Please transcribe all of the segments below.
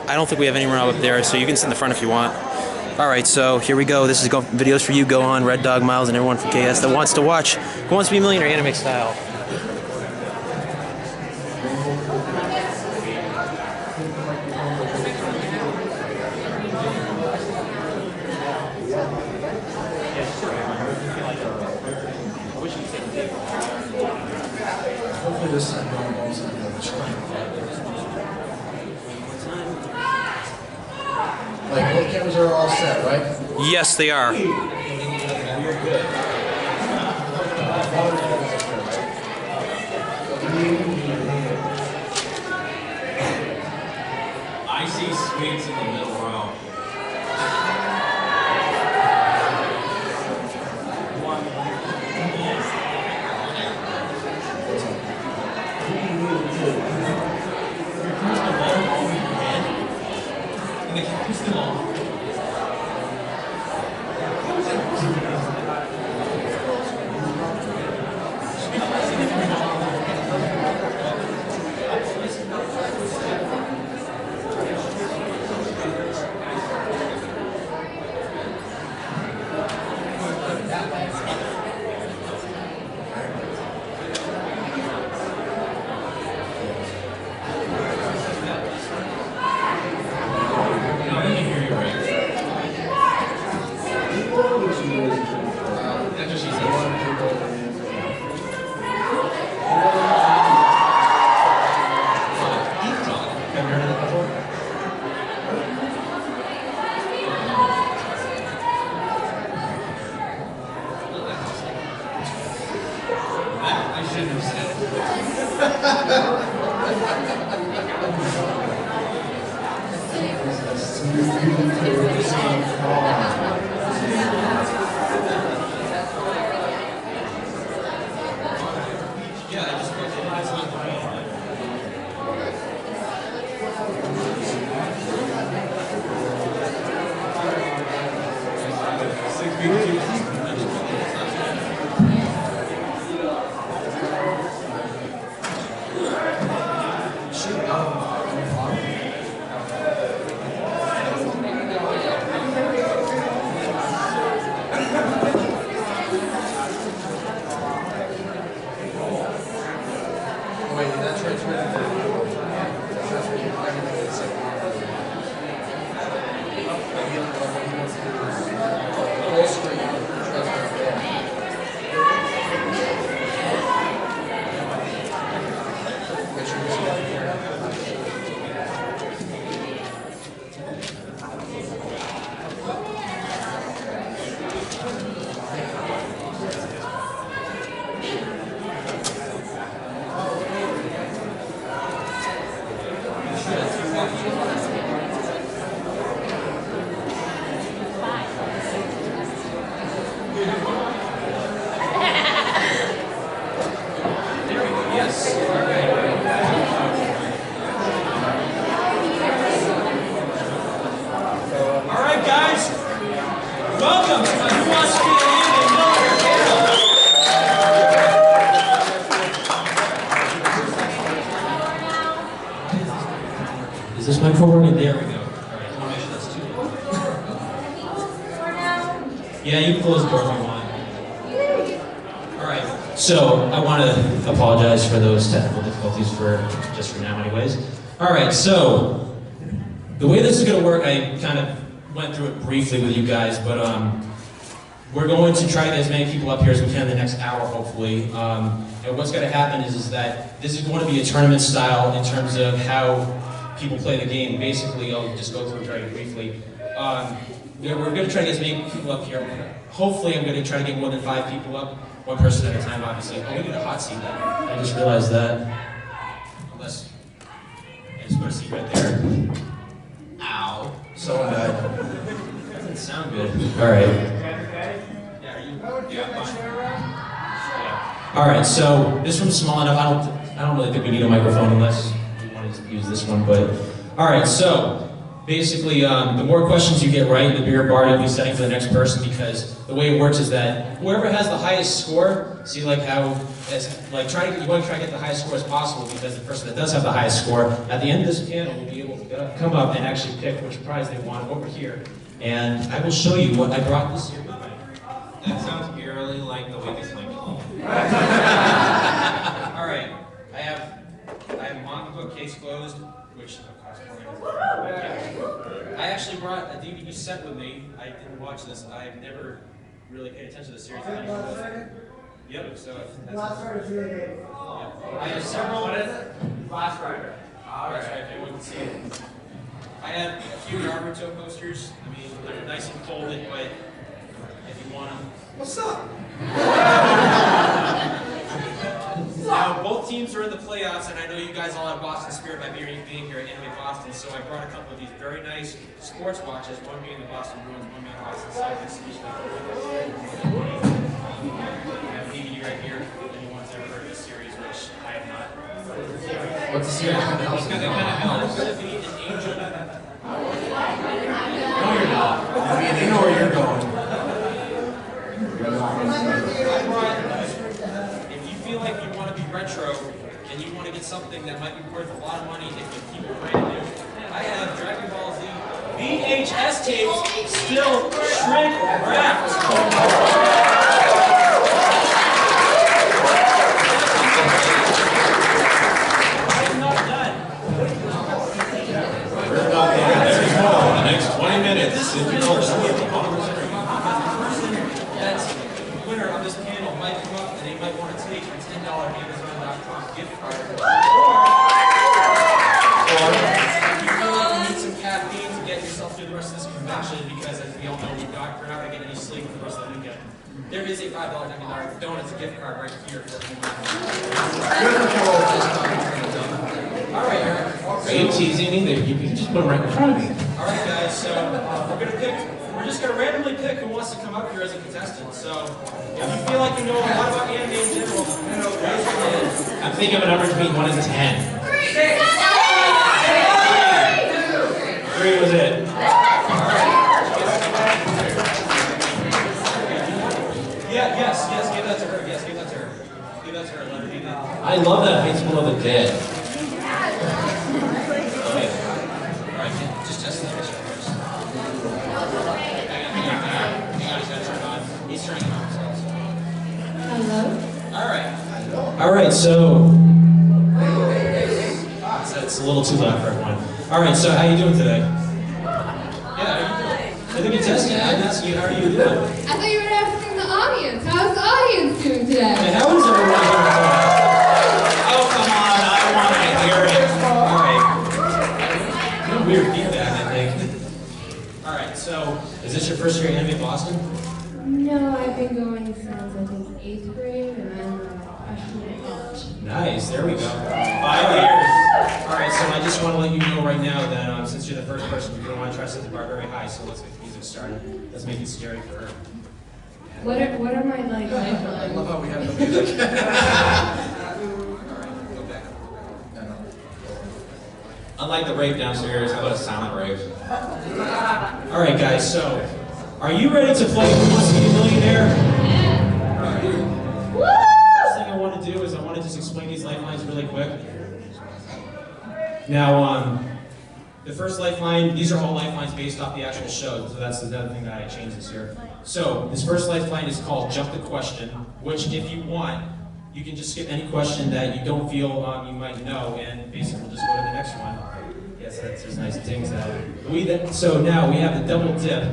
I don't think we have any room up there, so you can sit in the front if you want. Alright, so here we go. This is videos for you, Go On, Red Dog, Miles, and everyone from KS that wants to watch Who Wants to Be a Millionaire anime style. Hopefully this time no one won't. Like, both cameras are all set, right? Yes, they are. I see sweets in the middle row. Is this mic forward? There we go. Alright, I want to make sure that's too low. Yeah, you can close the door if you want. Alright, so I want to apologize for those technical difficulties just for now anyways. Alright, so the way this is going to work, I kind of went through it briefly with you guys, but we're going to try to get as many people up here as we can in the next hour, hopefully. And what's going to happen is that this is going to be a tournament style in terms of how people play the game. Basically, I'll just go through it very briefly. We're going to try to get as many people up here. Hopefully, I'm going to try to get more than 5 people up, one person at a time, obviously. Oh, we need a hot seat then. I just realized that. Unless, I just put a seat right there. Ow. Someone died. That doesn't sound good. All right. All right, so this one's small enough. I don't really think we need a microphone unless we want to use this one. But all right, so basically, the more questions you get right, the bigger bar you'll be setting for the next person. Because the way it works is that whoever has the highest score, see like how you want to try to get the highest score as possible. Because the person that does have the highest score at the end of this panel will be able to come up and actually pick which prize they want over here. And I will show you what I brought this year. That sounds eerily like the weakest link. All right, I have manga book case closed, which costs $400. I actually brought a DVD set with me. I didn't watch this. I've never really paid attention to the series. Yep. So Last Rider's really good. I have several. What is it? Last Rider. That's right. Everyone can see it. I have a few Naruto posters. I mean, they're nice and folded, but if you want them. What's up? Now, both teams are in the playoffs, and I know you guys all have Boston spirit by being here at Anime Boston, so I brought a couple of these very nice sports watches, one being the Boston Bruins, one being the Boston Celtics. I have a DVD right here, if anyone's ever heard of this series, which I have not. What's the series? Because it kind of helps. It's going to be an angel. No, you're not. You know where you're going. If you feel like you want to be retro and you want to get something that might be worth a lot of money if you keep it brand new, I have Dragon Ball Z VHS tapes still shrink wrapped. I'm not done. There's more in the next 20 minutes. This is really the person that's winner of this panel might come up and they might want to take a $10 Amazon.com gift card. Or if you feel like you need some caffeine to get yourself through the rest of this convention, because as we all know, we're not going to get any sleep for the rest of the weekend. There is a $5 Dunkin' Donuts gift card right here for Alright, Eric. Are you teasing me? You can just put them right in front of me. Alright guys, so we're just gonna randomly pick who wants to come up here as a contestant. So if you feel like you know a lot about anime in general, raise your hand. I'm thinking of a number between 1 and 10. 3 was it. Yes, give that to her. Yes, give that to her. Give that to her. Let her do that. I love that High School of the Dead. Alright, just test the picture first. Hang on, he's gotta turn it on. He's turning it on himself. Hello? Alright, so it's a little too loud for everyone. Alright, so how are you doing today? Yeah, how are you doing? I think it's testing. I'm asking you, how are you doing? I thought you were asking the audience. How's the audience doing today? Hey, how is everyone doing today? Oh, come on. I want to hear it. Alright. Weird feedback, I think. Alright, so is this your first year at Anime Boston? No, I've been going since I think 8th grade, and I'm a freshman in college. Nice, there we go. 5 years. Alright, so I just want to let you know right now that since you're the first person, you're going to want to try to set the bar very high, so let's get the music started. Let's make it scary for her. What are my like I love lifelines? how we have the music. Alright, go back. Unlike the rave downstairs, how about a silent rave? Alright guys, so are you ready to play Who Wants to Be a Millionaire? Alright. First thing I want to do is I want to just explain these lifelines really quick. Now, the first lifeline, these are all lifelines based off the actual show, so that's the other thing that I changed this year. So, this first lifeline is called Jump the Question, which if you want, you can just skip any question that you don't feel you might know, and basically we'll just go to the next one. Yes, there's nice things that. So now we have the double dip,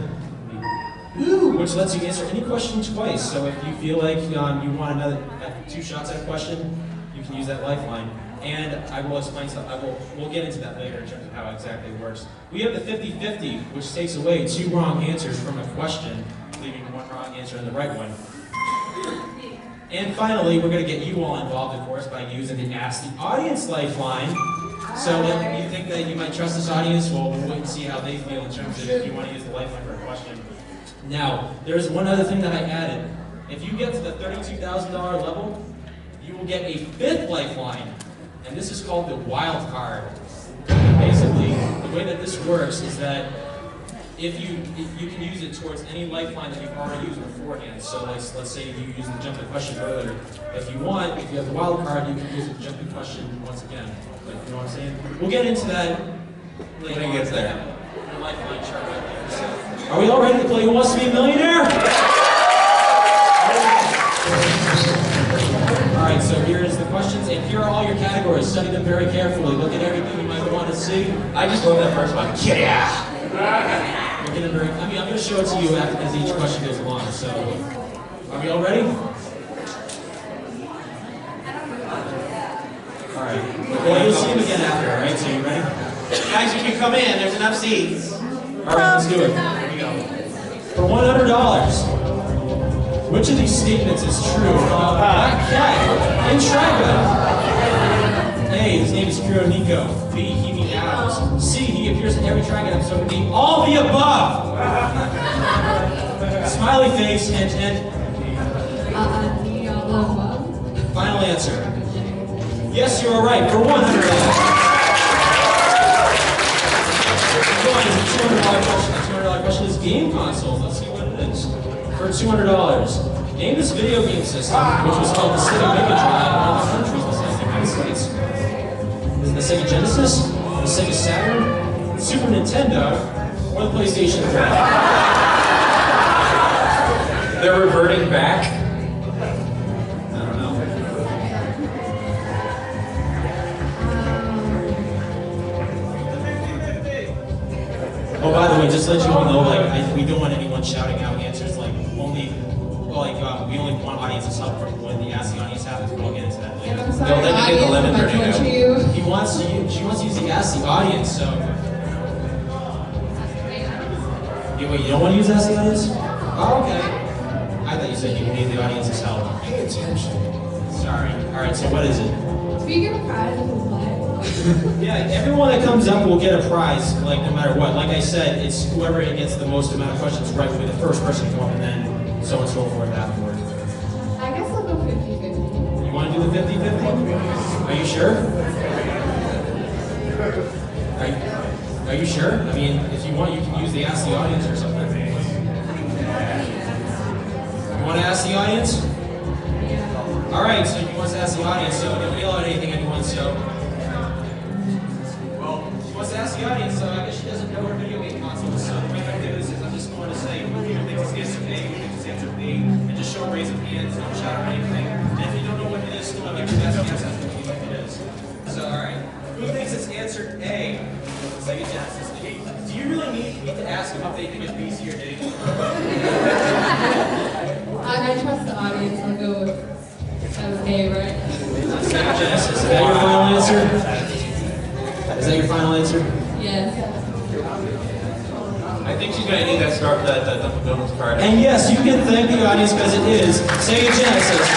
which lets you answer any question twice. So if you feel like you want another 2 shots at a question, you can use that lifeline. And I will explain we'll get into that later in terms of how exactly it works. We have the 50-50, which takes away 2 wrong answers from a question, leaving 1 wrong answer in the right one. And finally, we're going to get you all involved, of course, by using the Ask the Audience lifeline. So if you think that you might trust this audience, well, we'll wait and see how they feel in terms of if you want to use the lifeline for a question. Now, there's one other thing that I added. If you get to the $32,000 level, you will get a 5th lifeline. And this is called the wild card. Basically, the way that this works is that if you can use it towards any lifeline that you've already used beforehand. So let's say you used the jump the question earlier. If you want, if you have the wild card, you can use it to jump the question once again. Like, you know what I'm saying? We'll get into that When he gets there. Are we all ready to play Who Wants to Be a Millionaire? Alright, so here's the questions, and here are all your categories. Study them very carefully. Look at everything you might want to see. I just love that first one. Yeah! Look at them very, I'm going to show it to you as each question goes along. So, are we all ready? Alright. Well, you'll see them again after, alright? So, you ready? Guys, you can come in. There's enough seats. Alright, let's do it. Here we go. For $100, which of these statements is true about Black Cat in Tribe? A, his name is Kuro Nico. B, he meows. C, he appears in every Tribe episode. D, all the above. Smiley face, hint, hint. All the above. Final answer. Yes, you are right. For $100. Going to the $200 question. The $200 question is game consoles. Let's see what it is. For $200, name this video game system, which was called the Sega Mega Drive in all the countries besides the United States. Is it the Sega Genesis, the Sega Saturn, the Super Nintendo, or the PlayStation 3? They're reverting back. I don't know. Oh, by the way, just to let you all know, like, we don't want anyone shouting out answers, like, we only want audience's help from when the Ask the Audience happens. We'll get into that later. I'm sorry, Don't let me get the lemon audience, burning if I out. torture you. She wants to use the Ask the Audience, so. Wait, you don't want to use Ask the Audience? Oh, okay. I thought you said you need the audience's help. Pay attention. Sorry. Alright, so what is it? Do you get a prize if it's live? Yeah, everyone that comes up will get a prize, like, no matter what. Like I said, it's whoever gets the most amount of questions right will be the first person to come up, and then so on and so forth afterward. I guess I'll go 50-50. You want to do the 50-50? Are you sure? Are you sure? I mean, if you want, you can use the Ask the Audience or something. You want to ask the audience? All right, so he wants to ask the audience, so don't yell at anything, anyone, so. Well, she wants to ask the audience, so I guess she doesn't know her video game console, so the way I do this is I'm just going to say, who here thinks it's answer A, who thinks it's answer B, and just show raise of hands, don't shout or anything. And if you don't know what it is, still like your best guess as to what you think it is. So, all right, who thinks it's answer A? Sega Genesis. Do you really need to ask them if they think it's B, C, or D? I trust the audience. I'll go with A, right? Sega Genesis. Is that your final answer? Is that your final answer? Yes. I think she's gonna need that start that bonus card. And yes, you can thank the audience because it is Sega Genesis.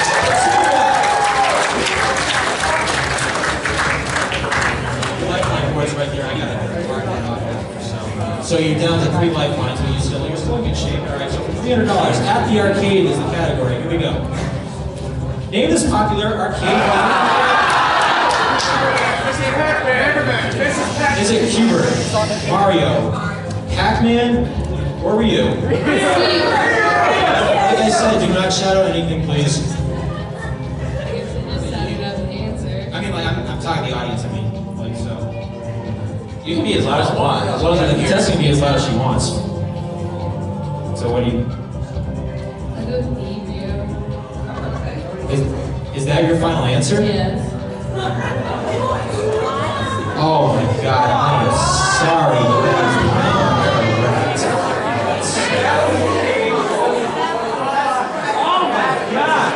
The lifeline board's right there. I gotta mark that off after. So you're down to 3 lifelines, but you're still in good shape. All right. So for $300, at the arcade is the category. Here we go. Name this popular arcade game. Is it Cuber, Mario, Pac-Man, or Ryu? Like I said, do not shout out anything, please. I guess I just said it as an answer. I mean, like, I'm talking to the audience, I mean, like, so. You can be as loud as you want, as long as The I can hear. contestant can be as loud as she wants. So what do you, I'll go with Evio. is that your final answer? Yes. Oh my God, I am sorry. That is not correct. Oh my God!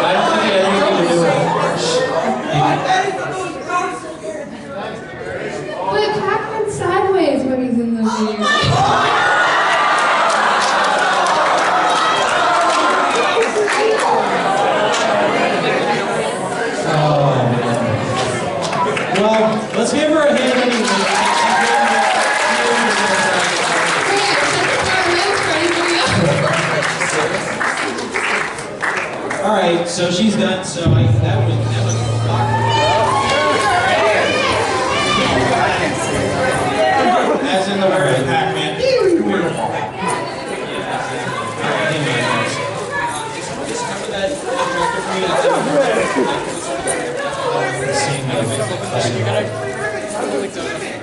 I don't think it had anything to do with Wait, Pac-Man's sideways when he's in the video. Well, let's give her a hand anyway. All right, so she's done. So that was as in the word Pac-Man. Just cover that director for me.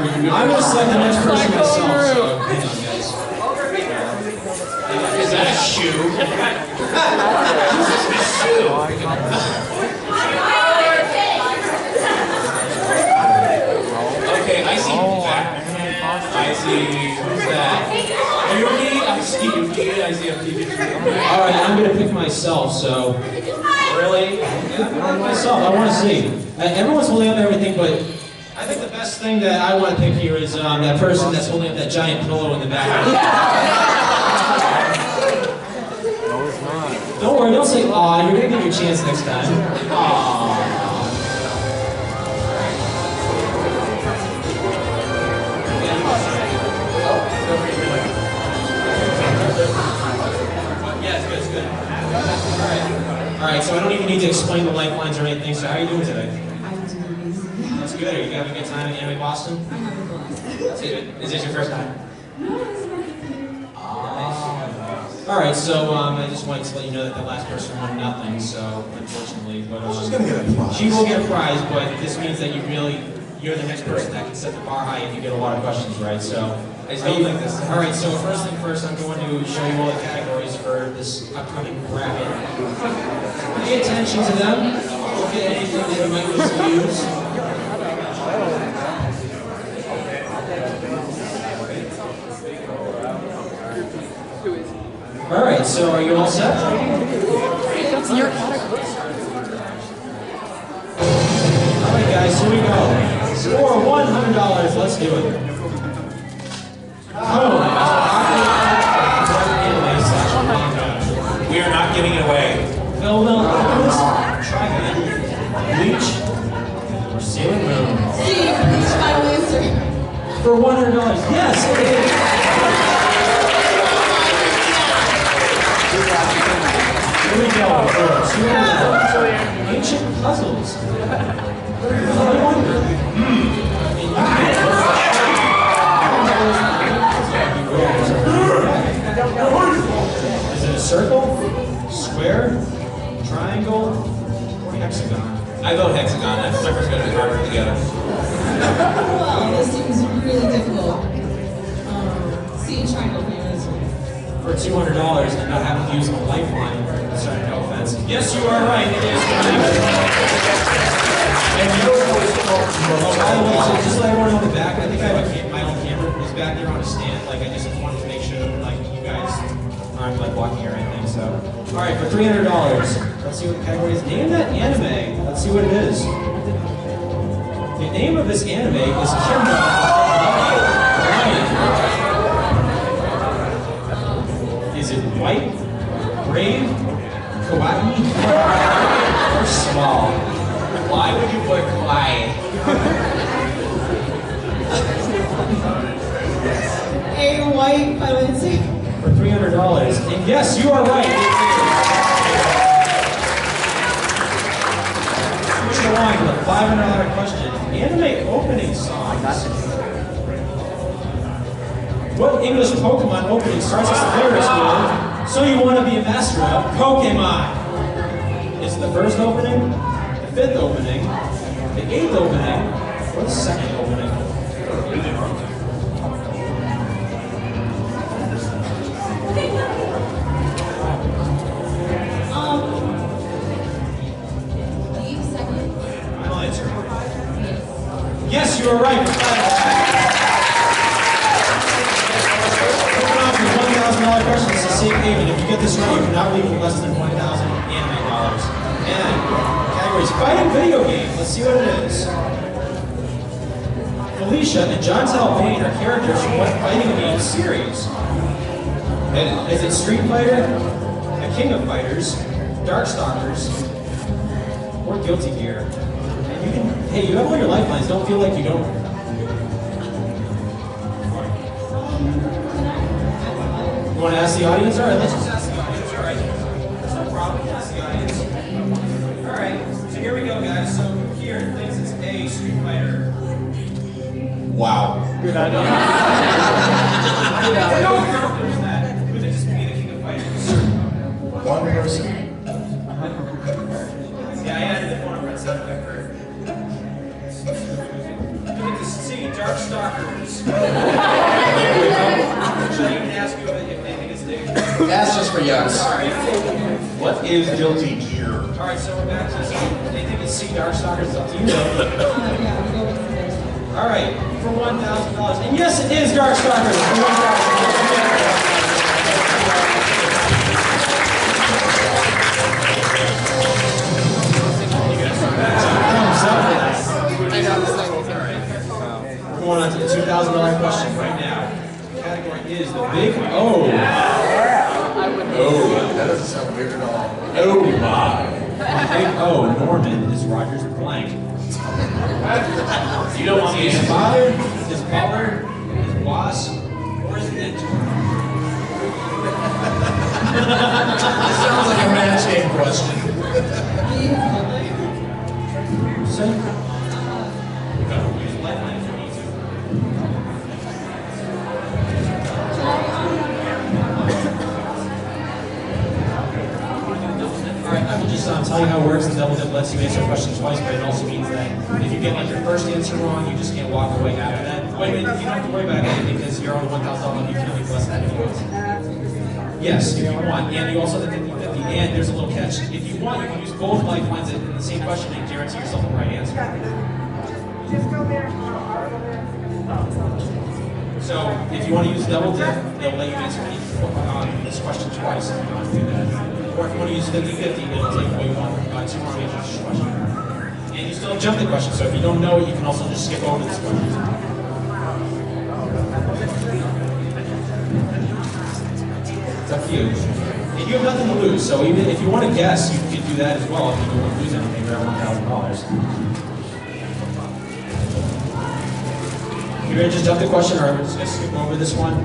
I'm gonna select the next person myself, so hang on, guys. Is that a shoe? Okay, I see that. I see, who's that? Yuki, I see Yuki, I see a Pikachu. Alright, I'm gonna pick myself, so. Really? Yeah, I'm picking myself, I wanna see. Everyone's holding up everything, but I think the best thing that I wanna pick here is that person that's holding up that giant pillow in the back. Don't worry, don't say aw, you're gonna get your chance next time. Aww. Alright, so I don't even need to explain the lifelines or anything, so how are you doing today? I'm doing amazing. That's good. Are you having a good time in Anime Boston? I'm having a blast. That's good. Is this your first time? No, this is my thing. Alright, so I just wanted to let you know that the last person won nothing, so unfortunately, but She's gonna get a prize. she will get a prize, but this means that you're the next person that can set the bar high if you get a lot of questions right, so. I still think this. Alright, so first thing first, I'm going to show you all the categories for this upcoming bracket. Pay attention to them. Look at anything that you might wish to use. Alright, so are you all set? Alright guys, here we go. Score $100, let's do it. We are not giving it away. Film Alchemist, Trigon, Bleach, or Sailor Moon? Steve, please final answer. For $100, yes, it is. Here we go. For $200. Ancient puzzles. Is it a circle, square, triangle, or hexagon? I vote hexagon. That sucker's gonna be harder to get. Well, this seems really difficult. See triangle players. For $200 and not having to use a lifeline. Sorry, no offense. Yes, you are right. It is triangle. And by the way, so just let everyone know in the back, I think I have my own camera is back there on a stand. Like, I just wanted to make sure that, like, you guys aren't, like, walking or anything, so. All right, for $300, let's see what the category is. Name that anime. Let's see what it is. The name of this anime is Kimba. Is it white, brave, kawaii, or small? Why would you put kawaii? A white final answer. For $300. And yes, you are right. Moving along to the $500 question. Anime opening songs. What English Pokemon opening starts as the lyrics with, so you want to be a master of Pokemon? Is it the first opening, the fifth opening, the eighth opening, or the second opening? Leave second. Final answer. Yes, you are right. Moving on to the $1,000 question. It's the same payment. If you get this right, you cannot leave with less than $1,000 anime dollars. And categories fighting video game. Let's see what it is. Felicia and John Talbane are characters from what fighting game series? Is it Street Fighter, The King of Fighters, Darkstalkers, or Guilty Gear? And you can, hey, you have all your lifelines. Don't feel like you don't. You want to ask the audience? All right, let's just ask the audience. All right, that's no problem. Ask the audience. All right, so here we go, guys. So here it thinks it's A, Street Fighter. Wow. Good idea. There's that. Would it just be the King of Fighters? One person. Yeah, I added the phone number and sound effect. Could it just see Darkstalkers? That's just for yucks. What is guilty gear? Alright, so we're back to this. They think it's C Darkstalkers, it's up to you though. Alright, for $1,000. And yes, it is Darkstalkers for $1,000. We're going on to the $2,000 question right now. The category is the Big O. Oh, that doesn't sound weird at all. Oh my. Big O, Norman, is Roger's blank. You don't want me His to father, his butler, his boss, or his mentor? This sounds like a match game question. So, use lifeline if you need to. Alright, I will just tell you how it works. The double dip lets you answer a question twice, but it also means that if you get like your first answer wrong, you just can't walk away after that. Wait, you don't have to worry about it because you're on $1,000, you can only plus that if you want. Yes, if you want. And you also have the 50-50, and there's a little catch. If you want, you can use both lifelines in the same question and guarantee yourself the right answer. Just go there. So, if you want to use double dip, they'll let you answer this question twice if you want to do that. Or if you want to use 50-50, it'll take away two more answers to each question. And you still jump the question, so if you don't know it, you can also just skip over this question. It's up to you. And you have nothing to lose, so even if you want to guess, you can do that as well if you don't want to lose anything. You're at $1,000. You ready to just jump the question, or we're just going to skip over this one?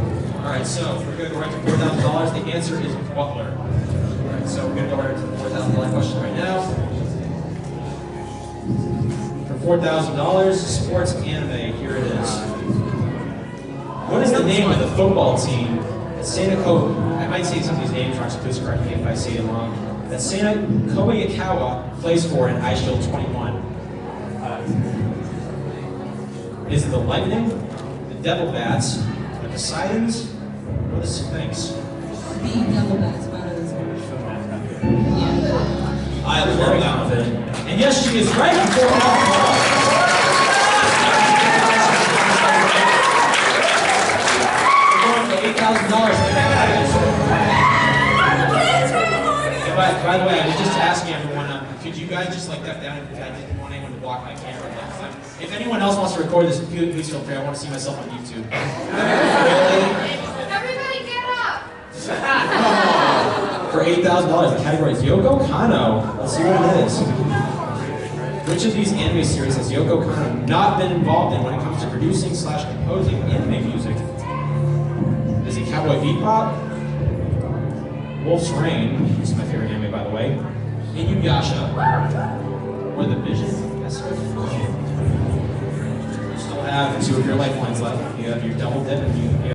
Alright, so we're going to go right to $4,000. The answer is butler. Alright, so we're going to go right to the $4,000 question right now. For $4,000, sports anime, here it is. What is the name of the football team that Santa I might say some of these names wrong, so please correct me if I say it wrong. That Santa Koyakawa plays for in Ice Shield 21. Is it the Lightning, the Devil Bats, the Poseidons, or the Sphinx? The Devil Bats, one of those. I love that one. And yes, she is right for $4,000. By the way, I was just asking everyone, could you guys just like that down if I didn't want anyone to block my camera next time? If anyone else wants to record this, please feel free. I want to see myself on YouTube. Really? Everybody get up! For $8,000, the category is Yoko Kanno. Let's see what it is. Which of these anime series has Yoko Kanno not been involved in when it comes to producing / composing anime music? Is it Cowboy Bebop? Wolf's Rain, which is my favorite anime by the way, Inuyasha, or The Vision? Yes, sir. You still have two of your lifelines left. You have your double dip and you